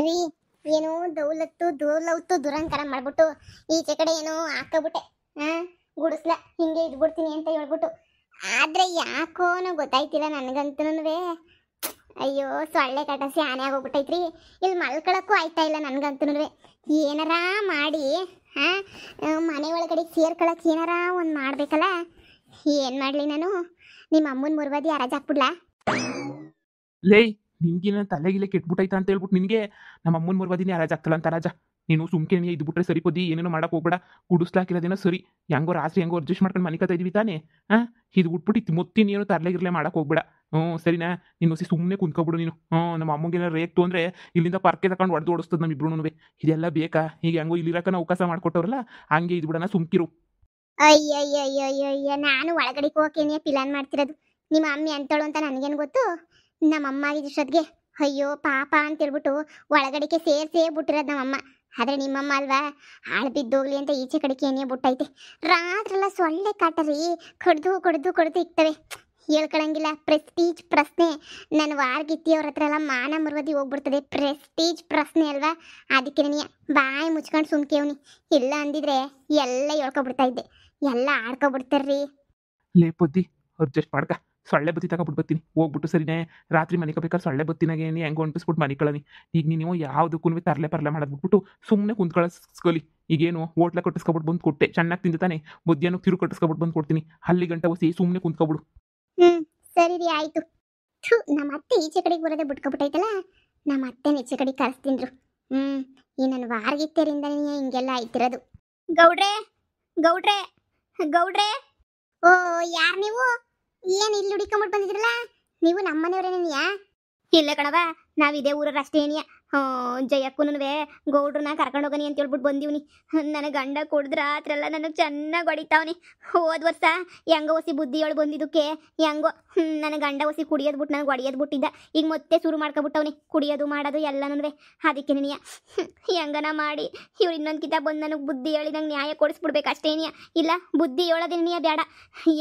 ರೀ ಏನೋ ದೌಲತ್ತು ದುರಂಕಾರ ಮಾಡ್ಬಿಟ್ಟು ಈಚೆ ಕಡೆ ಏನೋ ಹಾಕಬಿಟ್ಟೆ. ಹಾ, ಗುಡಿಸ್ಲ ಹಿಂಗೆ ಇದ್ಬಿಡ್ತೀನಿ ಅಂತ ಹೇಳ್ಬಿಟ್ಟು. ಆದ್ರೆ ಯಾಕೋನೋ ಗೊತ್ತಾಯ್ತಿಲ್ಲ ನನ್ಗಂತೂನುವೆ. ಅಯ್ಯೋ, ಸೊಳ್ಳೆ ಕಟಸಿ ಆನೆ ಆಗೋಗ್ಬಿಟ್ಟೈತ್ರಿ. ಇಲ್ಲಿ ಮಲ್ಕೊಳಕ್ಕೂ ಆಯ್ತಾ ಇಲ್ಲ ನನ್ಗಂತೂನುವೆ. ಏನಾರ ಮಾಡಿ ಹಾ, ಮನೆ ಒಳಗಡೆ ಸೇರ್ಕೊಳಕ್ ಏನಾರ ಒಂದ್ ಮಾಡ್ಬೇಕಲ್ಲ. ಏನ್ ಮಾಡ್ಲಿ ನಾನು? ನಿಮ್ಮ ಅಮ್ಮನ ಮುರ್ವಾದಿ ಹರಾಜ್ ಹಾಕ್ಬಿಡ್ಲಾ? ಲೇ, ನಿನ್ಗಿನ ತಲೆಗಿಲೆ ಕೆಟ್ಬಿಟ್ಟೈತಾ ಅಂತ ಹೇಳ್ಬಿಟ್ಟು ನಿನಗೆ ನಮ್ಮ ಅಮ್ಮನ ಮರ್ವಾದಿನಿ ರಾಜ ಆಗ್ತಲ್ಲ ಅಂತ ರಾಜ. ನೀನು ಸುಮ್ಕೆ ಇದ್ಬಿಟ್ರೆ ಸರಿಪೋದಿ, ಏನೇನೋ ಮಾಡಕ್ ಹೋಗ್ಬೇಡ. ಕುಡಿಸ್ಲಾಕಿರೋದೇನೋ ಸರಿ, ಹೆಂಗೋ ರಾತ್ರಿ ಹೆಂಗೋ ಅಡ್ಜಸ್ಟ್ ಮಾಡ್ಕೊಂಡು ಮನೆ ಕತ್ತಾ ಇದೀವಿ ತಾನೆ. ಇದು ಬಿಟ್ಬಿಟ್ಟು ಮುತ್ತಿನ ಏನು ತರ್ಲೆಗಿರ್ಲೆ ಮಾಡಕ್ ಹೋಗ್ಬೇಡ. ಸರಿನಾ? ನೀನು ಹೊಸಿ ಸುಮ್ಮನೆ ಕುಂತ್ಕೊಬಿಡು ನೀನು. ನಮ್ಮ ಅಮ್ಮಂಗೇನೋ ರೇಕ್ತು ಅಂದ್ರೆ ಇಲ್ಲಿಂದ ಪರ್ಕೆ ತಗೊಂಡು ಹೊಡೆದು ಓಡಿಸ್ತದ ನಮ್ಮಿಬ್ರು. ಇದೆಲ್ಲ ಬೇಕಾ? ಈಗ ಹೆಂಗೋ ಇಲ್ಲಿರಕನ ಅವಕಾಶ ಮಾಡ್ಕೊಟ್ಟವ್ರಲ್ಲ, ಹಂಗೆ ಇದ್ಬಿಡಣ, ಸುಮ್ಕಿರು. ಅಯ್ಯಯ್ಯಯ್ಯಯ್ಯಯ್ಯ, ನಾನು ಒಳಗಡೆಗೆ ಹೋಗೇನೆ ಪ್ಲಾನ್ ಮಾಡ್ತಿರೋದು. ನಿಮ್ಮ ಅಮ್ಮಿ ಅಂತಳು ಅಂತ ನನಗೇನು ಗೊತ್ತು? ನಮ್ಮಮ್ಮ ಆಗಿದ್ದಷ್ಟೊತ್ತಿಗೆ ಅಯ್ಯೋ ಪಾಪ ಅಂತ ಹೇಳ್ಬಿಟ್ಟು ಒಳಗಡೆಗೆ ಸೇರ್ಸೇ ಬಿಟ್ಟಿರೋದು ನಮ್ಮಮ್ಮ. ಆದ್ರೆ ನಿಮ್ಮಮ್ಮ ಅಲ್ವಾ, ಹಾಳು ಬಿದ್ದೋಗ್ಲಿ ಅಂತ ಈಚೆ ಕಡೆಗೆ ಏನೇ ಬಿಟ್ಟೈತೆ. ರಾತ್ರೆಲ್ಲ ಸೊಳ್ಳೆ ಕಾಟರಿ ಕಡ್ದು ಇಕ್ತವೆ. ಹೇಳ್ಕೊಳಂಗಿಲ್ಲ. ಪ್ರೆಸ್ಟೀಜ್ ಪ್ರಶ್ನೆ. ನನ್ನ ವಾರ್ಗಿತ್ತಿಯವ್ರ ಹತ್ರ ಎಲ್ಲ ಮಾನ ಮರ್ವದಿ ಹೋಗ್ಬಿಡ್ತದೆ. ಪ್ರೆಸ್ಟೀಜ್ ಪ್ರಶ್ನೆ ಅಲ್ವಾ? ಅದಕ್ಕೆ ನನಗೆ ಬಾಯಿ ಮುಚ್ಕೊಂಡು ಸುಮ್ಕೇವ್ನಿ. ಇಲ್ಲ ಅಂದಿದ್ರೆ ಎಲ್ಲ ಹೇಳ್ಕೊಬಿಡ್ತಾ ಇದ್ದೆ. ಎಲ್ಲ ಆಡ್ಕೊಬಿಡ್ತಾರ್ರಿ. ಲೇ ಪೊದ್ದಿ, ಅಡ್ಜಸ್ಟ್ ಮಾಡ್ಕ. ಸೊಳ್ಳೆ ಬತ್ತಿ ತಗೊಬಿಟ್ಟು ಬರ್ತೀನಿ ಹೋಗ್ಬಿಟ್ಟು. ಸರಿನೇ? ರಾತ್ರಿ ಮನೆ ಬೇಕಾದ್ರೆ ಸೊಳ್ಳೆ ಬತ್ತಿನಾಗೆ ಹೆಂಗೆ ಹೊಂಟಿಸ್ಬಿಟ್ಟು ಮನೆ ಕಳನಿ. ಈಗ ನೀವು ಯಾವುದಕ್ಕೂ ತರಲೆ ಮಾಡದ್ಬಿಟ್ಟು ಸುಮ್ಮನೆ ಕುಂತ್ಕೊಳ್ಳೋಸ್ಕೊಲಿ. ಈಗೇನು ಹೋಟ್ಲ ಕಟ್ಟಿಸ್ಕೊಬಿಟ್ಟು ಬಂದು ಕೊಟ್ಟೆ, ಚೆನ್ನಾಗಿ ತಿಂತಾನೆ. ಮಧ್ಯಾಹ್ನ ಕಿರು ಕಟ್ಟಿಸ್ಕೊಬಿಟ್ಟು ಬಂದು ಕೊಡ್ತೀನಿ. ಅಲ್ಲಿ ಗಂಟ ಹೊಸಿ ಸುಮ್ಮನೆ ಕುಂತ್ಕೊಬಿಡು. ಸರಿ ರೀ, ಆಯ್ತು. ನಮ್ಮ ಅತ್ತೆ ಈಚೆ ಕಡೆಗೆ ಬರೋದೇ ಬಿಟ್ಕೊಬಿಟ್ಟೈತಲ್ಲ. ನಮ್ಮ ಅತ್ತೆನ ಈಚೆ ಕಡೆಗೆ ಕಳಿಸ್ತೀನ್ರು. ಈ ನನ್ನ ವಾರ್ಗಿತ್ತರಿಂದನೇ ಹಿಂಗೆಲ್ಲ ಆಯ್ತಿರೋದು. ಗೌಡ್ರೆ ಗೌಡ್ರೆ ಗೌಡ್ರೆ, ಓ ಯಾರು ನೀವು? ಏನು ಇಲ್ಲಿ ಹುಡಿಕೊಂಬಿಟ್ಟು ಬಂದಿದ್ರಲ್ಲ? ನೀವು ನಮ್ಮನೆಯವರೇನೇನಿಯಾ? ಇಲ್ಲ ಕಣವ, ನಾವಿದೇ ಊರರ ಅಷ್ಟೇ ಏನಿಯ. ಜಯಕ್ಕೂನುವೆ ಗೌಡ್ರನ್ನ ಕರ್ಕೊಂಡು ಹೋಗನಿ ಅಂತ ಹೇಳ್ಬಿಟ್ಟು ಬಂದೀವ್ನಿ. ನನ್ನ ಗಂಡ ಕುಡಿದ್ರ ರಾತ್ರೆಲ್ಲ ನನಗೆ ಚೆನ್ನಾಗಿ ಹೊಡಿತಾವನಿ. ಹೋದ ವರ್ಷ ಹೆಂಗೋ ಹೊಸಿ ಬುದ್ಧಿಯೊಳು ಬಂದಿದ್ದಕ್ಕೆ ಹೆಂಗೋ ನನ್ನ ಗಂಡ ಹೊಸಿ ಕುಡಿಯೋದು ಬಿಟ್ಟು ನನಗೆ ಹೊಡಿಯೋದು ಬಿಟ್ಟಿದ್ದ. ಈಗ ಮತ್ತೆ ಶುರು ಮಾಡ್ಕೊಬಿಟ್ಟವನಿ ಕುಡಿಯೋದು ಮಾಡೋದು ಎಲ್ಲನೂ. ಅದಕ್ಕೆ ನೀನಿಯ ಹೆಂಗನ ಮಾಡಿ ಇವ್ರು ಇನ್ನೊಂದ್ಕಿತ ಬಂದು ನನಗೆ ಬುದ್ಧಿ ಹೇಳಿ ನಂಗೆ ನ್ಯಾಯ ಕೊಡಿಸ್ಬಿಡ್ಬೇಕು ಅಷ್ಟೇನಿಯ. ಇಲ್ಲ ಬುದ್ಧಿ ಹೇಳೋದೇನಿಯ ಬೇಡ,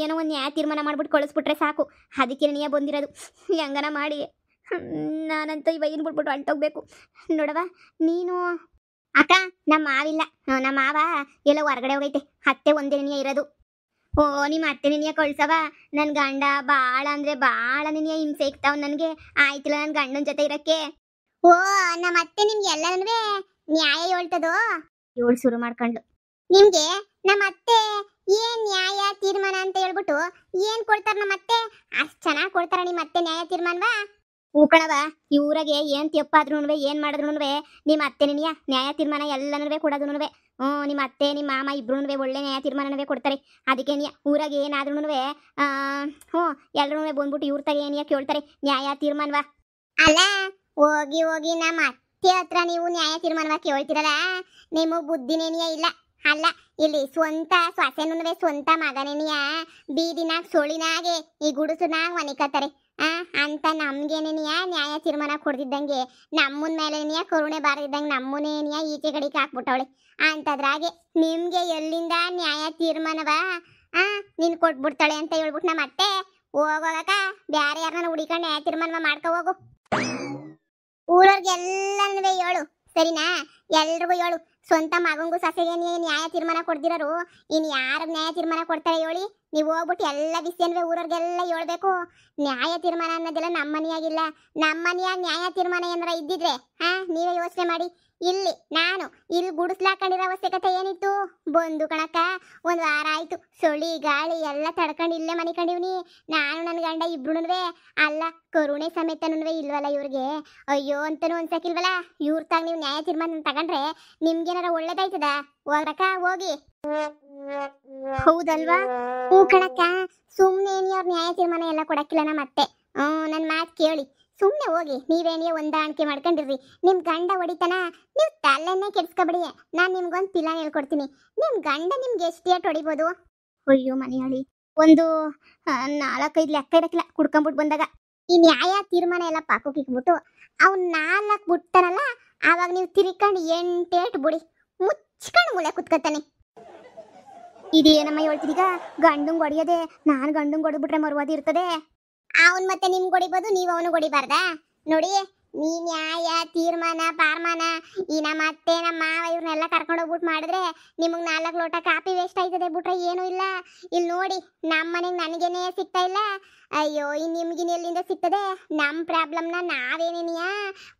ಏನೋ ಒಂದು ನ್ಯಾಯ ತೀರ್ಮಾನ ಮಾಡ್ಬಿಟ್ಟು ಕಳಿಸ್ಬಿಟ್ರೆ ಸಾಕು. ಅದಕ್ಕೆ ನೀನಿಯ ಬಂದಿರೋದು. ಹೆಂಗನ ಮಾಡಿ ನಾನಂತೂ ಇವಾಗಿನ ಬಿಟ್ಬಿಟ್ಟು ಹೊಂಟೋಗ್ಬೇಕು. ನೋಡವ ನೀನು ಅಕ್ಕ, ನಮ್ಮ ಮಾವಿಲ್ಲ. ನಮ್ಮ ಮಾವ ಎಲ್ಲ ಹೊರಗಡೆ ಹೋಗೈತೆ. ಅತ್ತೆ ಒಂದೇ ನಿನಿಯ ಇರೋದು. ಓ, ನಿಮ್ಮ ಅತ್ತೆ ನಿನಿಯ ಕಳ್ಸವ. ನನ್ನ ಗಂಡ ಭಾಳ ಅಂದ್ರೆ ಭಾಳ ನಿನಿಯ ಹಿಂಸೆ ಇಕ್ತಾವ್ ನನಗೆ. ಆಯ್ತಿಲ್ಲ ನನ್ನ ಗಂಡನ ಜೊತೆ ಇರಕ್ಕೆ. ಓ, ನಮ್ಮ ಅತ್ತೆ ನಿಮ್ಗೆ ಎಲ್ಲನೂ ನ್ಯಾಯ ಹೇಳ್ತದೋ? ಇವಳು ಶುರು ಮಾಡ್ಕೊಂಡು ನಿಮ್ಗೆ ನಮ್ಮ ಅತ್ತೆ ಏನ್ ನ್ಯಾಯ ತೀರ್ಮಾನ ಅಂತ ಹೇಳ್ಬಿಟ್ಟು ಏನ್ ಕೊಡ್ತಾರ? ನಮ್ಮ ಅತ್ತೆ ಅಷ್ಟ್ ಚೆನ್ನಾಗಿ ಕೊಡ್ತಾರ ನಿಮ್ಮ ಅತ್ತೆ ನ್ಯಾಯ ತೀರ್ಮಾನವಾ? ಹೂಕಣವ, ಇವ್ರಾಗೆ ಏನ್ ತೆಪ್ಪಾದ್ರೂ ಏನ್ ಮಾಡಿದ್ರು ನಿಮ್ಮ ಅತ್ತೆ ನಿನಿಯ ನ್ಯಾಯ ತೀರ್ಮಾನ ಎಲ್ಲನೂ ಕೊಡೋದು. ನಿಮ್ಮ ಅತ್ತೆ ನಿಮ್ಮ ಮಾಮ ಇಬ್ರು ಒಳ್ಳೆ ನ್ಯಾಯ ತೀರ್ಮಾನವೇ ಕೊಡ್ತಾರೆ. ಅದಕ್ಕೆ ನೀ ಊರಾಗೆ ಏನಾದ್ರೂ ಎಲ್ಲರೂ ಬಂದ್ಬಿಟ್ಟು ಇವ್ರ ತಗ ಏನಿಯ ಕೇಳ್ತಾರೆ ನ್ಯಾಯ ತೀರ್ಮಾನವಾ? ಅಲ್ಲ, ಹೋಗಿ ಹೋಗಿ ನಮ್ಮ ಅತ್ತೆ ಹತ್ರ ನೀವು ನ್ಯಾಯ ತೀರ್ಮಾನವ ಕೇಳ್ತಿರಲ್ಲ, ನಿಮಗ್ ಬುದ್ಧಿನೇನಿಯ ಇಲ್ಲ. ಅಲ್ಲ, ಇಲ್ಲಿ ಸ್ವಂತ ಸೊಸೆನುವೆ ಸ್ವಂತ ಮಗನೇನಿಯ ಬೀದಿನಾಗ ಸೊಳಿನಾಗೆ ಈ ಗುಡಿಸುನಾಗ ಮನಿಕತ್ತಾರೆ ಅಂತ ನಮ್ಗೇನೇನಿಯ ನ್ಯಾಯ ತೀರ್ಮಾನ ಕೊಡ್ತಿದ್ದಂಗೆ ನಮ್ಮನ್ ಮೇಲೇನಿಯ ಕರುಣೆ ಬಾರದಿದ್ದಂಗೆ ನಮ್ಮನೇನಿಯ ಈಚೆ ಕಡೆಗೆ ಹಾಕ್ಬಿಟ್ಟವಳೆ. ಅಂತದ್ರಾಗೆ ನಿಮ್ಗೆ ಎಲ್ಲಿಂದ ನ್ಯಾಯ ತೀರ್ಮಾನವ ನೀನ್ ಕೊಟ್ಬಿಡ್ತಾಳೆ ಅಂತ ಹೇಳ್ಬಿಟ್ಟು ನಮ್ಮ ಅತ್ತೆ ಹೋಗೋಗಕ ಬ್ಯಾರೆ ಯಾರನ್ನ ಹುಡಿಕೊಂಡು ನ್ಯಾಯ ತೀರ್ಮಾನವ ಮಾಡ್ಕೊ ಹೋಗು. ಊರವ್ರಿಗೆಲ್ಲನೂ ಹೇಳು, ಸರಿನಾ? ಎಲ್ರಿಗೂ ಹೇಳು. ಸ್ವಂತ ಮಗಂಗೂ ಸೊಸೆಗೆ ನ್ಯಾಯ ತೀರ್ಮಾನ ಕೊಡ್ದಿರೋರು ಇನ್ ಯಾರಿಗೆ ನ್ಯಾಯ ತೀರ್ಮಾನ ಕೊಡ್ತಾರೆ ಹೇಳಿ? ನೀವು ಹೋಗ್ಬಿಟ್ಟು ಎಲ್ಲ ವಿಷಯನೂ ಊರವ್ರಿಗೆಲ್ಲ ಹೇಳ್ಬೇಕು. ನ್ಯಾಯ ತೀರ್ಮಾನ ಅನ್ನೋದೆಲ್ಲ ನಮ್ಮ ಮನೆಯಾಗಿಲ್ಲ. ನಮ್ಮ ಮನೆಯಾಗ ನ್ಯಾಯ ತೀರ್ಮಾನ ಏನಾರ ಇದ್ದಿದ್ರೆ ನೀವೇ ಯೋಚನೆ ಮಾಡಿ. ನಾನು ಇಲ್ಲಿ ಗುಡಿಸ್ಲಾಕೊಂಡಿರೋ ಅವಶ್ಯಕತೆ ಏನಿತ್ತು? ಬಂದು ಕಣಕ್ಕ ಒಂದು ವಾರ ಆಯ್ತು. ಚಳಿ ಗಾಳಿ ಎಲ್ಲ ತಡ್ಕೊಂಡು ಇಲ್ಲೇ ಮನೆ ಕಂಡಿವ್ನಿ. ನಾನು ನನ್ನ ಗಂಡ ಇಬ್ರುನುವೆ. ಅಲ್ಲ, ಕರುಣೆ ಸಮೇತನೂ ಇಲ್ವಲ್ಲ ಇವ್ರಿಗೆ? ಅಯ್ಯೋ ಅಂತನೂ ಅನ್ಸಕ್ಕಿಲ್ವಲ್ಲ? ಇವ್ರ ತಾಗ ನೀವು ನ್ಯಾಯ ತೀರ್ಮಾನ ತಗೊಂಡ್ರೆ ನಿಮ್ಗೇನಾರ ಒಳ್ಳೇದಾಯ್ತದ? ಹೋಗ್ರಕ್ಕ ಹೋಗಿ. ಹೌದಲ್ವಾ? ಹೂ ಕಣಕ್ಕ, ಸುಮ್ನೆ ಅವ್ರ ನ್ಯಾಯ ತೀರ್ಮಾನ ಎಲ್ಲ ಕೊಡಕ್ಕಿಲ್ಲ ನಮ್ಮ ಅತ್ತೆ. ನನ್ನ ಮಾತು ಕೇಳಿ ಸುಮ್ಮನೆ ಹೋಗಿ. ನೀವೇನೇ ಹೊಂದಾಣಿಕೆ ಮಾಡ್ಕೊಂಡಿರ್ರಿ. ನಿಮ್ಮ ಗಂಡ ಹೊಡಿತಾನ, ನೀವು ತಲೆನೇ ಕೆಡ್ಸ್ಕೊಬಿಡಿ. ನಾನು ನಿಮ್ಗೊಂದು ಪಿಲಾನ್ ಹೇಳ್ಕೊಡ್ತೀನಿ. ನಿಮ್ಮ ಗಂಡ ನಿಮ್ಗೆ ಎಷ್ಟು ಏಟ್ ಹೊಡಿಬೋದು? ಅಯ್ಯೋ ಮನೆಯಾಳಿ, ಒಂದು 4-5 ಲೆಕ್ಕ ಇರಕ್ಕಿಲ್ಲ ಕುಡ್ಕೊಂಬಿಟ್ಟು ಬಂದಾಗ. ಈ ನ್ಯಾಯ ತೀರ್ಮಾನ ಎಲ್ಲ ಪಾಕೋಕಿಕ್ಬಿಟ್ಟು ಅವ್ನು 4 ಬಿಡ್ತಾನಲ್ಲ, ಆವಾಗ ನೀವು ತಿರ್ಕೊಂಡು 8 ಏಟ್ ಬಿಡಿ. ಮುಚ್ಕೊಂಡು ಮೂಲೆ ಕುತ್ಕೊತಾನೆ. ಇದೇನಮ್ಮ ಹೇಳ್ತೀರೀಗ? ಗಂಡಂಗೆ ಹೊಡಿಯೋದೆ. ನಾನು ಗಂಡಂಗೆ ಹೊಡೆದ್ಬಿಟ್ರೆ ಮರುವಾದಿ ಇರ್ತದೆ. ಅವನ್ ಮತ್ತೆ ನಿಮ್ಗೆ ಹೊಡಿಬೋದು, ನೀವು ಅವನು ಹೊಡಿಬಾರ್ದಾ? ನೋಡಿ, ನೀ ನ್ಯಾಯ ತೀರ್ಮಾನ ಪಾರ್ಮಾನ ಈ ನಮ್ಮ ಅತ್ತೆ ನಮ್ಮ ಮಾವ ಇವ್ರನ್ನೆಲ್ಲ ಕರ್ಕೊಂಡು ಹೋಗ್ಬಿಟ್ಟು ಮಾಡಿದ್ರೆ ನಿಮಗೆ 4 ಲೋಟ ಕಾಫಿ ವೇಸ್ಟ್ ಆಯ್ತದೆ ಬಿಟ್ರೆ ಏನೂ ಇಲ್ಲ. ಇಲ್ಲಿ ನೋಡಿ ನಮ್ಮ ಮನೆಗೆ ನನಗೇನೆ ಸಿಗ್ತಾ ಇಲ್ಲ. ಅಯ್ಯೋ ಇನ್ನು ನಿಮ್ಗಿನ ಎಲ್ಲಿಂದ ಸಿಗ್ತದೆ? ನಮ್ಮ ಪ್ರಾಬ್ಲಮ್ನ ನಾವೇನೇನಿಯ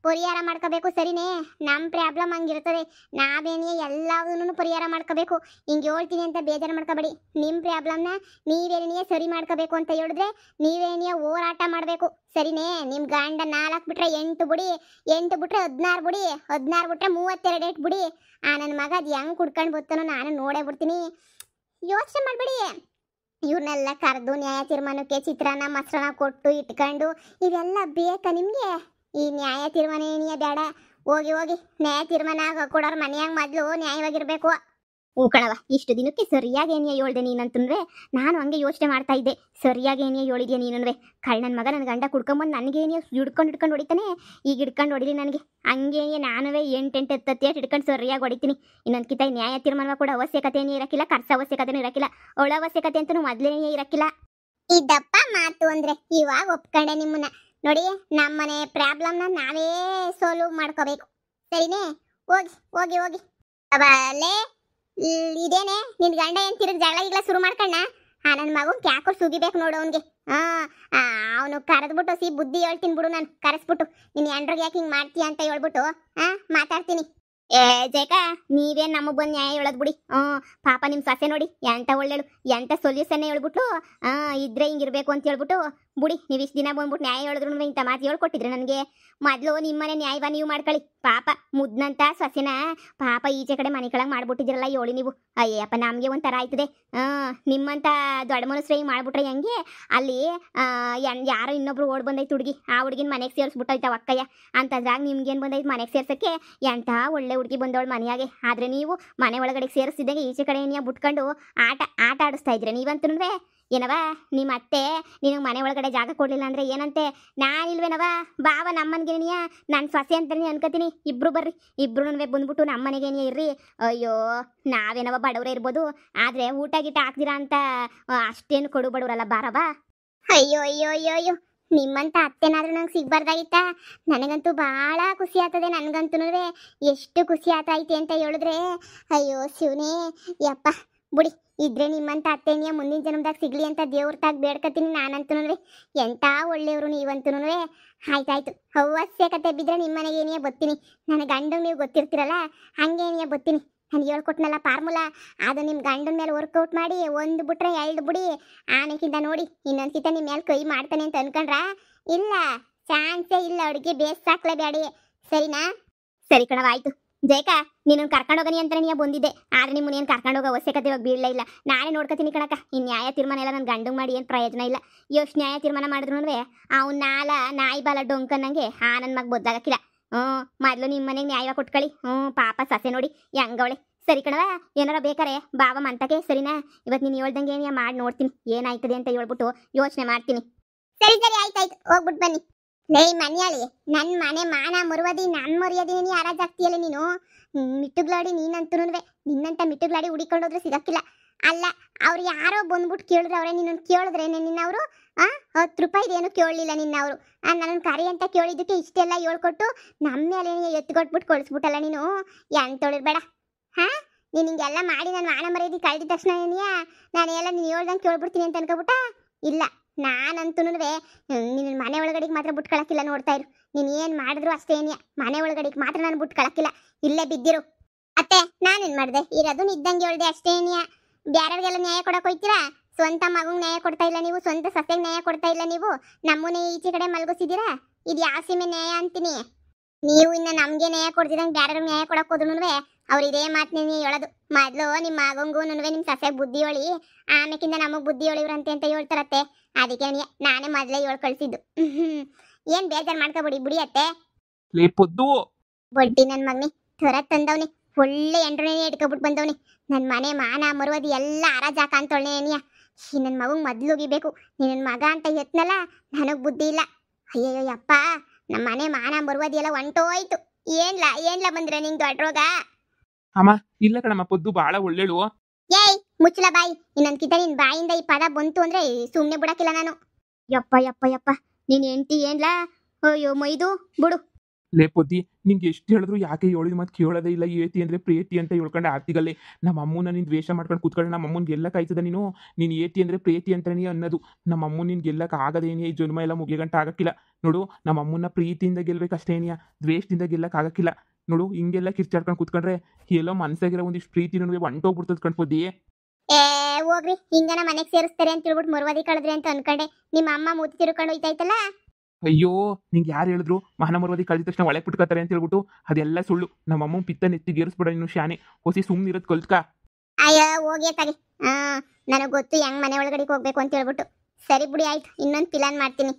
ಪರಿಹಾರ ಮಾಡ್ಕೋಬೇಕು ಸರಿನೇ. ನಮ್ಮ ಪ್ರಾಬ್ಲಮ್ ಹಂಗಿರ್ತದೆ, ನಾವೇನೇ ಎಲ್ಲದನ್ನು ಪರಿಹಾರ ಮಾಡ್ಕೋಬೇಕು. ಹಿಂಗೆ ಹೇಳ್ತೀನಿ ಅಂತ ಬೇಜಾರು ಮಾಡ್ಕೋಬೇಡಿ. ನಿಮ್ಮ ಪ್ರಾಬ್ಲಮ್ನ ನೀವೇನೇ ಸರಿ ಮಾಡ್ಕೋಬೇಕು ಅಂತ ಹೇಳಿದ್ರೆ ನೀವೇನೇ ಹೋರಾಟ ಮಾಡಬೇಕು ಸರಿನೇ. ನಿಮ್ಮ ಗಂಡ 4 ಬಿಟ್ರೆ 8 ಬಿಡಿ, 8 ಬಿಟ್ರೆ 16 ಬಿಡಿ, 16 ಬಿಟ್ರೆ 32 ಏಟ್ ಬಿಡಿ. ನನ್ನ ಮಗ ಅದು ಹೆಂಗೆ ಕುಡ್ಕೊಂಡು ಬರ್ತಾನೋ ನಾನು ನೋಡೇ ಬಿಡ್ತೀನಿ. ಯೋಚನೆ ಮಾಡಬೇಡಿ. ಇವ್ರನ್ನೆಲ್ಲ ಕರೆದು ನ್ಯಾಯ ತೀರ್ಮಾನಕ್ಕೆ ಚಿತ್ರಾನ್ನ ಮೊಸರನ್ನ ಕೊಟ್ಟು ಇಟ್ಕೊಂಡು ಇವೆಲ್ಲ ಬೇಕಾ ನಿಮಗೆ? ಈ ನ್ಯಾಯ ತೀರ್ಮಾನ ಏನಿಯ ಬೇಡ. ಹೋಗಿ ಹೋಗಿ ನ್ಯಾಯ ತೀರ್ಮಾನ ಕೊಡೋರು ಮನೆಯಾಗ ಮೊದಲು ನ್ಯಾಯವಾಗಿರ್ಬೇಕು. ಹ್ಞೂ ಕಣವ, ಇಷ್ಟು ದಿನಕ್ಕೆ ಸರಿಯಾಗಿ ಏನಿಯ ಹೇಳ್ದೆ ನೀನಂತಂದ್ರೆ ನಾನು ಹಂಗೆ ಯೋಚನೆ ಮಾಡ್ತಾ ಇದ್ದೆ. ಸರಿಯಾಗಿ ಏನಿಯ ಹೇಳಿದ್ಯಾ ನೀನನ್ವೆ. ನನ್ನ ಮಗ ನನ್ನ ಗಂಡ ಕುಡ್ಕೊಂಬಂದು ನನಗೇನಿಯ ಹಿಡ್ಕೊಂಡು ಹೊಡಿತಾನೆ. ಈಗ ಹಿಡ್ಕೊಂಡು ಹೊಡಿಲಿ ನನಗೆ ಹಂಗೆ ನಾನುವೇ 8 ಎತ್ತತ್ತೇಟ್ ಹಿಡ್ಕೊಂಡು ಸರಿಯಾಗಿ ಹೊಡಿತೀನಿ. ಇನ್ನೊಂದು ಕಿತ್ತ ನ್ಯಾಯ ತೀರ್ಮಾನ ಕೂಡ ಅವಶ್ಯಕತೆಯೇ ಇರಕ್ಕಿಲ್ಲ, ಖರ್ಚು ಅವಶ್ಯಕತೆನೂ ಇರಕ್ಕಿಲ್ಲ, ಅವಳ ಅವಶ್ಯಕತೆ ಅಂತೂ ಮೊದಲೇನೇ ಇರಕ್ಕಿಲ್ಲ. ಇದಪ್ಪ ಮಾತು ಅಂದ್ರೆ ಇವಾಗ ಒಪ್ಕೊಂಡೆ ನಿಮ್ಮನ್ನ. ನೋಡಿ ನಮ್ಮನೆ ಪ್ರಾಬ್ಲಮ್ನ ನಾವೇ ಸಾಲ್ವ್ ಮಾಡ್ಕೋಬೇಕು ಸರಿನೇ. ಹೋಗಿ ಹೋಗಿ ಹೋಗಿ ಅವಲೇ ಇದೇನೆ ನಿನ್ ಗಂಡ ಏನ್ ತಿರುಗಿ ಜಗಳ ಗಿಗಳ ಶುರು ಮಾಡ್ಕಣ್ಣ. ನನ್ನ ಮಗನ್ ಕ್ಯಾಕೋ ಸುಗಿಬೇಕು ನೋಡು ಅವನಿಗೆ. ಅವನು ಕರೆದ್ಬಿಟ್ಟು ಬುದ್ಧಿ ಹೇಳ್ತೀನಿ ಬಿಡು. ನಾನು ಕರೆಸ್ಬಿಟ್ಟು ನಿನ್ ಎಂಡ್ರಿಗೆ ಯಾಕೆ ಹಿಂಗೆ ಮಾಡ್ತೀಯ ಅಂತ ಹೇಳ್ಬಿಟ್ಟು ಮಾತಾಡ್ತೀನಿ. ಜೇಕ ನೀವೇನು ನಮಗೆ ಬಂದು ನ್ಯಾಯ ಹೇಳೋದು ಬಿಡಿ. ಪಾಪ ನಿಮ್ಮ ಸೊಸೆ ನೋಡಿ ಎಂತ ಒಳ್ಳೆಳು, ಎಂತ ಸೊಲ್ಯೂಷನ್ನೇ ಹೇಳ್ಬಿಟ್ಟು ಇದ್ರೆ ಹಿಂಗಿರ್ಬೇಕು ಅಂತ ಹೇಳ್ಬಿಟ್ಟು ಬುಡಿ. ನೀವು ಇಷ್ಟು ದಿನ ಬಂದ್ಬಿಟ್ಟು ನ್ಯಾಯ ಹೇಳಿದ್ರು ಇಂಥ ಮಾತು ಹೇಳ್ಕೊಟ್ಟಿದ್ರೆ ನನಗೆ. ಮೊದಲು ನಿಮ್ಮನೆ ನ್ಯಾಯವ ನೀವು ಮಾಡ್ಕೊಳ್ಳಿ. ಪಾಪ ಮುದ್ನಂತ ಸೊಸೆನ ಪಾಪ ಈಚೆ ಕಡೆ ಮನೆ ಕೆಳಗೆ ಮಾಡ್ಬಿಟ್ಟಿದ್ದೀರಲ್ಲ ಹೇಳಿ ನೀವು. ಅಯ್ಯಪ್ಪ ನಮಗೆ ಒಂಥರ ಆಯ್ತದೆ. ನಿಮ್ಮಂಥ ದೊಡ್ಡ ಮನುಷ್ಯರು ಹಿಂಗೆ ಮಾಡ್ಬಿಟ್ರೆ ಹೆಂಗೆ? ಅಲ್ಲಿ ಯಾರೋ ಇನ್ನೊಬ್ರು ಓಡ್ ಬಂದೈತೆ ಹುಡುಗಿ, ಆ ಹುಡುಗಿನ ಮನೆಗೆ ಸೇರಿಸ್ಬಿಟ್ಟೈತೆ ಅಕ್ಕಯ್ಯ ಅಂತದ್ರಾಗ ನಿಮ್ಗೇನು ಬಂದೈತೆ ಮನೆಗೆ ಸೇರ್ಸೋಕ್ಕೆ? ಎಂಥ ಒಳ್ಳೆ ಹುಡುಗಿ ಬಂದವಳು ಮನೆಯಾಗೆ. ಆದರೆ ನೀವು ಮನೆ ಒಳಗಡೆ ಸೇರಿಸ್ತಿದ್ದಂಗೆ ಈಚೆ ಕಡೆ ಏನಿಯ ಬಿಟ್ಕೊಂಡು ಆಟ ಆಡಿಸ್ತಾ ಇದ್ರೆ ನೀವಂತೂ ಏನವ. ನಿಮ್ಮ ಅತ್ತೆ ನಿನಗೆ ಮನೆ ಒಳಗಡೆ ಜಾಗ ಕೊಡಲಿಲ್ಲ ಅಂದರೆ ಏನಂತೆ? ನಾನಿಲ್ವೇನವ ಬಾವ ನಮ್ಮನಿಗೇನಿಯ ನನ್ನ ಸೊಸೆ ಅಂತಲೇ ಅನ್ಕೋತೀನಿ. ಇಬ್ಬರು ಬರ್ರಿ, ಇಬ್ಬರು ಬಂದ್ಬಿಟ್ಟು ನಮ್ಮ ಮನೆಗೇನಿಯ ಇರ್ರಿ. ಅಯ್ಯೋ ನಾವೇನವ ಬಡವರೇ ಇರ್ಬೋದು, ಆದರೆ ಊಟ ಗೀಟ ಹಾಕ್ದಿರಾ ಅಂತ ಅಷ್ಟೇನು ಕೊಡು ಬಡವರಲ್ಲ ಬಾರವ. ಅಯ್ಯೋ ಅಯ್ಯೋ ಅಯ್ಯೋ ಅಯ್ಯೋ ನಿಮ್ಮಂತ ಅತ್ತೆನಾದ್ರೂ ನಂಗೆ ಸಿಗ್ಬಾರ್ದಾಗಿತ್ತ. ನನಗಂತೂ ಭಾಳ ಖುಷಿ ಆಗ್ತದೆ. ನನಗಂತೂ ಎಷ್ಟು ಖುಷಿ ಆಗ್ತೈತೆ ಅಂತ ಹೇಳಿದ್ರೆ ಅಯ್ಯೋ ಶಿವನೇ ಯಪ್ಪ ಬುಡಿ. ಇದ್ರೆ ನಿಮ್ಮಂತ ಅತ್ತೆನಿಯ ಮುಂದಿನ ಜನ್ಮದಾಗ ಸಿಗ್ಲಿ ಅಂತ ದೇವ್ರ ತಾಗ ಬೇಡ್ಕತೀನಿ ನಾನಂತೂ. ಎಂಥ ಒಳ್ಳೆಯವರು ನೀವಂತೂ. ಆಯ್ತಾಯ್ತು, ಅವಶ್ಯಕತೆ ಬಿದ್ದರೆ ನಿಮ್ಮ ಮನೆಗೆ ಏನಿಯ ಬರ್ತೀನಿ. ನನ್ನ ಗಂಡಂಗೆ ನೀವು ಗೊತ್ತಿರ್ತೀರಲ್ಲ ಹಂಗೇನಿಯ ಬರ್ತೀನಿ. ನಾನು ಹೇಳ್ಕೊಟ್ನಲ್ಲ ಫಾರ್ಮುಲಾ, ಅದು ನಿಮ್ಮ ಗಂಡನ ಮೇಲೆ ವರ್ಕೌಟ್ ಮಾಡಿ 1 ಬಿಟ್ರೆ 2 ಬಿಡಿ. ಆಮೇಕಿಂತ ನೋಡಿ ಇನ್ನೊಂದ್ಕಿಂತ ನಿಮ್ಮ ಮೇಲೆ ಕೈ ಮಾಡ್ತಾನೆ ಅಂತ ಅನ್ಕೊಂಡ್ರಾ? ಇಲ್ಲ, ಚಾನ್ಸೇ ಇಲ್ಲ. ಅಡುಗೆ ಬೇಯಿಸಾಕ್ಲೇಬೇಡಿ ಸರಿನಾ? ಸರಿ ಕಣವ, ಆಯ್ತು. ಜಯಕ ನೀನು ಕರ್ಕೊಂಡೋಗನಿ ಅಂತ ನೀನು ಬಂದಿದ್ದೆ, ಆದರೆ ನಿಮ್ಮನ್ನ ಏನು ಕರ್ಕೊಂಡೋಗೋ ಅವಶ್ಯಕತೆ ಇವಾಗ ಬೀಳಲೇ ಇಲ್ಲ. ನಾನೇ ನೋಡ್ಕೊತೀನಿ ಕಣಕ. ಇನ್ನು ನ್ಯಾಯ ತೀರ್ಮಾನ ಎಲ್ಲ ನನ್ನ ಗಂಡಂಗೆ ಮಾಡಿ ಏನು ಪ್ರಯೋಜನ ಇಲ್ಲ. ಎಷ್ಟು ನ್ಯಾಯ ತೀರ್ಮಾನ ಮಾಡಿದ್ರು ಅವ್ನು ನಾಯಿ ಬಾಲ ಡೊಂಕನ್ನಂಗೆ ನನ್ನ ಮಗ ಬದಲಾಗಕ್ಕಿಲ್ಲ. ಮೊದಲು ನಿಮ್ಮ ಮನೆಗೆ ನ್ಯಾಯ ಕೊಟ್ಕೊಳ್ಳಿ. ಪಾಪ ಸಸೆ ನೋಡಿ ಹೆಂಗವಳೆ. ಸರಿ ಕಣವ, ಏನಾರ ಬೇಕಾರೆ ಬಾವ ಮಂತಕ್ಕೆ ಸರಿನಾ? ಇವತ್ತು ನೀನು ಹೇಳ್ದಂಗೆ ಏನಿಯ ಮಾಡಿ ನೋಡ್ತೀನಿ ಏನಾಯ್ತದೆ ಅಂತ ಹೇಳ್ಬಿಟ್ಟು ಯೋಚನೆ ಮಾಡ್ತೀನಿ. ಸರಿ ಸರಿ ಆಯ್ತಾಯ್ತು, ಹೋಗ್ಬಿಟ್ಟು ಬನ್ನಿ. ಲೇ ಮನ್ಯಾಳಿ, ನನ್ನ ಮನೆ ಮಾನ ಮರುವದಿ ನನ್ನ ಮರ್ಯಾದಿನಿ ಯಾರಾಗ್ತೀಯಲ್ಲ ನೀನು. ಮಿಟ್ಟುಗ್ಲಾಡಿ ನೀನಂತೂ ನಿನ್ನಂತ ಮಿಟ್ಟುಗ್ಲಾಡಿ ಹುಡಿಕೊಂಡೋದ್ರೆ ಸಿಗಕ್ಕಿಲ್ಲ. ಅಲ್ಲ ಅವ್ರು ಯಾರೋ ಬಂದ್ಬಿಟ್ಟು ಕೇಳಿದ್ರೆ ಅವರೇ ನಿನ್ನನ್ನು ಕೇಳಿದ್ರೆ ನಿನ್ನವರು 10 ರೂಪಾಯಿದೇನು ಕೇಳಲಿಲ್ಲ ನಿನ್ನವರು. ನನ್ನ ಕರಿ ಅಂತ ಕೇಳಿದ್ದಕ್ಕೆ ಇಷ್ಟೆಲ್ಲ ಹೇಳ್ಕೊಟ್ಟು ನಮ್ಮ ಮೇಲೆ ಎತ್ಕೊಟ್ಬಿಟ್ಟು ಕಳಿಸ್ಬಿಟ್ಟಲ್ಲ ನೀನು. ಎಂತೊಳಿರ್ಬೇಡ. ನೀನು ಹಿಂಗೆಲ್ಲ ಮಾಡಿ ನಾನು ಮಾನ ಮರ್ಯಾದೆ ಕಳೆದ ತಕ್ಷಣ ಏನಿಯಾ ನಾನು ಎಲ್ಲ ನೀನು ಹೇಳ್ದಂಗೆ ಕೇಳ್ಬಿಡ್ತೀನಿ ಅಂತ ಅನ್ಕೊಬಿಟ್ಟ. ಇಲ್ಲ, ನಾನಂತೂ ನಿನ್ನ ಮನೆ ಒಳಗಡೆಗೆ ಮಾತ್ರ ಬಿಟ್ಕೊಳಕ್ಕಿಲ್ಲ. ನೋಡ್ತಾ ಇರು, ನೀನು ಏನು ಮಾಡಿದ್ರು ಅಷ್ಟೇ ಏನಿಯಾ, ಮನೆ ಒಳಗಡೆಗೆ ಮಾತ್ರ ನಾನು ಬಿಟ್ಕೊಳಕ್ಕಿಲ್ಲ. ಇಲ್ಲೇ ಬಿದ್ದಿರು. ಅತ್ತೆ ನಾನೇನು ಮಾಡಿದೆ? ಇರೋದು ಇದ್ದಂಗೆ ಹೇಳ್ದೆ ಅಷ್ಟೇ ಏನಿಯಾ. ಬೇರೆಯವ್ರಿಗೆಲ್ಲ ನ್ಯಾಯ ಕೊಡಕ್ಕೆ ಹೋಯ್ತೀರಾ? ಸ್ವಂತ ಮಗುಗೆ ನ್ಯಾಯ ಕೊಡ್ತಾ ಇಲ್ಲ ನೀವು, ಸ್ವಂತ ಸಸ್ಯಗೆ ನ್ಯಾಯ ಕೊಡ್ತಾ ಇಲ್ಲ ನೀವು. ನಮ್ಮನ್ನೇ ಈಚೆ ಕಡೆ ಮಲಗಿಸಿದ್ದೀರಾ. ಇದು ಯಾವ ಸೀಮೆ ನ್ಯಾಯ ಅಂತೀನಿ? ನೀವು ಇನ್ನು ನಮಗೆ ನ್ಯಾಯ ಕೊಡ್ತಿದ್ದಂಗೆ ಬೇರೆಯವ್ರಿಗೆ ನ್ಯಾಯ ಕೊಡಕ್ಕೆ ಹೋದ್ರು ಅವ್ರು ಇದೇ ಮಾತನ್ನೇ ಹೇಳೋದು. ಮೊದಲು ನಿಮ್ಮ ಮಗಂಗೂ ನಿಮ್ಮ ಸಸ್ಯಗೆ ಬುದ್ಧಿ ಹೇಳಿ, ಆಮೇಕಿಂದ ನಮಗೆ ಬುದ್ಧಿ ಹೇಳಿವ್ರಂತೆ ಅಂತ ಹೇಳ್ತಾರತ್ತೆ. ಅದಕ್ಕೆ ನಾನೇ ಮೊದಲೇ ಹೇಳಿ ಕಳಿಸಿದ್ದು. ಏನು ಬೇಜಾರು ಮಾಡ್ಕೊಬಿಡಿ ಬಿಡಿಯತ್ತೆ. ಬಡ್ಡಿ ನನ್ನ ಮಗನಿ ತ್ವರ ತಂದವನಿ, ಒಳ್ಳೆ ಎಂಡ್ರನೇ ಇಟ್ಕೊಬಿಟ್ಟು ಬಂದವನಿ. ನನ್ನ ಮನೆ ಮಾನ ಮರುವದಿ ಎಲ್ಲ ಹರಾಜಾಕ ಅಂತೊಳ್ಳೆ ಏನಿಯ. ನನ್ನ ಮಗಂಗೆ ಮೊದಲು ಹೋಗಿಬೇಕು. ನಿನ್ನ ಮಗ ಅಂತ ಎತ್ನಲ್ಲ, ನನಗೆ ಬುದ್ಧಿ ಇಲ್ಲ. ಅಯ್ಯಯ್ಯೋ ಯಪ್ಪ, ನಮ್ಮ ಮನೆ ಮಾನ ಮರುವದಿ ಎಲ್ಲ ಹೊಂಟೋಯ್ತು. ಏನ್ಲ ಬಂದ್ರೆ ನಿಂಗೆ ದೊಡ್ಡ ರೋಗ? ಅಮ್ಮ ಇಲ್ಲ ಕಣಮ್ಮ, ಪೊದ್ದು ಭಾಳ ಒಳ್ಳೆಳು. ಏಯ್ ಮುಚ್ಚಲ ಬಾಯಿ. ಇನ್ನೊಂದ್ಕಿಂತ ನಿನ್ ಬಾಯಿಂದ ಈ ಪದ ಬಂತು ಅಂದ್ರೆ ಸುಮ್ನೆ ಬಿಡಕ್ಕಿಲ್ಲ ನಾನು. ಯಪ್ಪ ಯಪ್ಪ ಯಪ್ಪ, ನೀನ್ ಹೆಂಡ್ತಿ ಏನ್ಲಾ? ಅಯ್ಯೋ ಮೈದು ಬಿಡು. ಲೇ ಪೊದ್ದಿ, ನಿಂಗೆ ಎಷ್ಟು ಹೇಳಿದ್ರು ಯಾಕೆ ಹೇಳಿದ ಮಾತು ಕೇಳೋದೇ ಇಲ್ಲ. ಏತಿ ಅಂದರೆ ಪ್ರೇತಿ ಅಂತ ಹೇಳ್ಕೊಂಡು ಆರ್ತಿಗಲ್ಲೇ ನಮ್ಮ ಅಮ್ಮನ ನೀನು ದ್ವೇಷ ಮಾಡ್ಕೊಂಡು ಕೂತ್ಕೊಂಡು ನಮ್ಮ ಅಮ್ಮನ ಗೆಲ್ಲಕ್ಕೆ ಆಯ್ತದ ನೀನು ಏತಿ ಅಂದರೆ ಪ್ರೇತಿ ಅಂತಾನೆ ಅನ್ನೋದು. ನಮ್ಮ ಅಮ್ಮನ ನೀನು ಗೆಲ್ಲಕ್ಕೆ ಆಗದೇನೇ, ಈ ಜನ್ಮ ಎಲ್ಲ ಮುಗಿಯಗಂಟ ಆಗಕ್ಕಿಲ್ಲ ನೋಡು. ನಮ್ಮ ಅಮ್ಮನ ಪ್ರೀತಿಯಿಂದ ಗೆಲ್ಬೇಕಷ್ಟೇನಿಯ, ದ್ವೇಷದಿಂದ ಗೆಲ್ಲಕ್ಕೆ ಆಗಕ್ಕಿಲ್ಲ ನೋಡು. ಹಿಂಗೆಲ್ಲ ಕಿರ್ಚಾಡ್ಕೊಂಡು ಕೂತ್ಕೊಂಡ್ರೆ ಎಲ್ಲೋ ಮನಸ್ಸಾಗಿರೋ ಒಂದಿಷ್ಟು ಪ್ರೀತಿ ನನಗೆ ಹೊಂಟೋಗ್ಬಿಡ್ತದೆ ಕಣ್ಪೊದ್ದಿ. ಏ ಹೋಗ್ರಿ, ಹಿಂಗನ ಮನೆಗೆ ಸೇರಿಸ್ತಾರೆ ಅಂತ ಹೇಳ್ಬಿಟ್ಟು ಮುರ್ವಾದಿ ಕಳೆದ್ರಿ ಅಂತ ಅನ್ಕೊಂಡೆ. ನಿಮ್ಮ ಅಮ್ಮ ಮೂತಿ ತಿರ್ಕೊಂಡು ಹೋಯ್ತಾಯ್ತಲ್ಲ. ಅಯ್ಯೋ, ನಿಂಗೆ ಯಾರು ಹೇಳಿದ್ರು ಮಹಾನಮರವಾದಿ ಕಳೆದ ತಕ್ಷಣ ಒಳಗೆ ಬಿಟ್ಕೋತಾರೆ ಅಂತ ಹೇಳ್ಬಿಟ್ಟು? ಅದೆಲ್ಲ ಸುಳ್ಳು. ನಮ್ಮ ಅಮ್ಮ ಪಿತ್ತ ನೆತ್ತಿಗೆ ಏರಿಸ್ಬಿಡ ನೀನು ಶಾನೆ. ಹೊಸಿ ಸುಮ್ಮನಿರೋದು ಕಲ್ತ್ಕ. ಅಯ್ಯೋ ಹೋಗಿ ತಗಿ. ನನಗೆ ಗೊತ್ತು ಹೆಂಗ್ ಮನೆ ಒಳಗಡೆ ಹೋಗ್ಬೇಕು ಅಂತ ಹೇಳ್ಬಿಟ್ಟು. ಸರಿ ಬಿಡಿ, ಆಯ್ತು, ಇನ್ನೊಂದು ಪ್ಲಾನ್ ಮಾಡ್ತೀನಿ.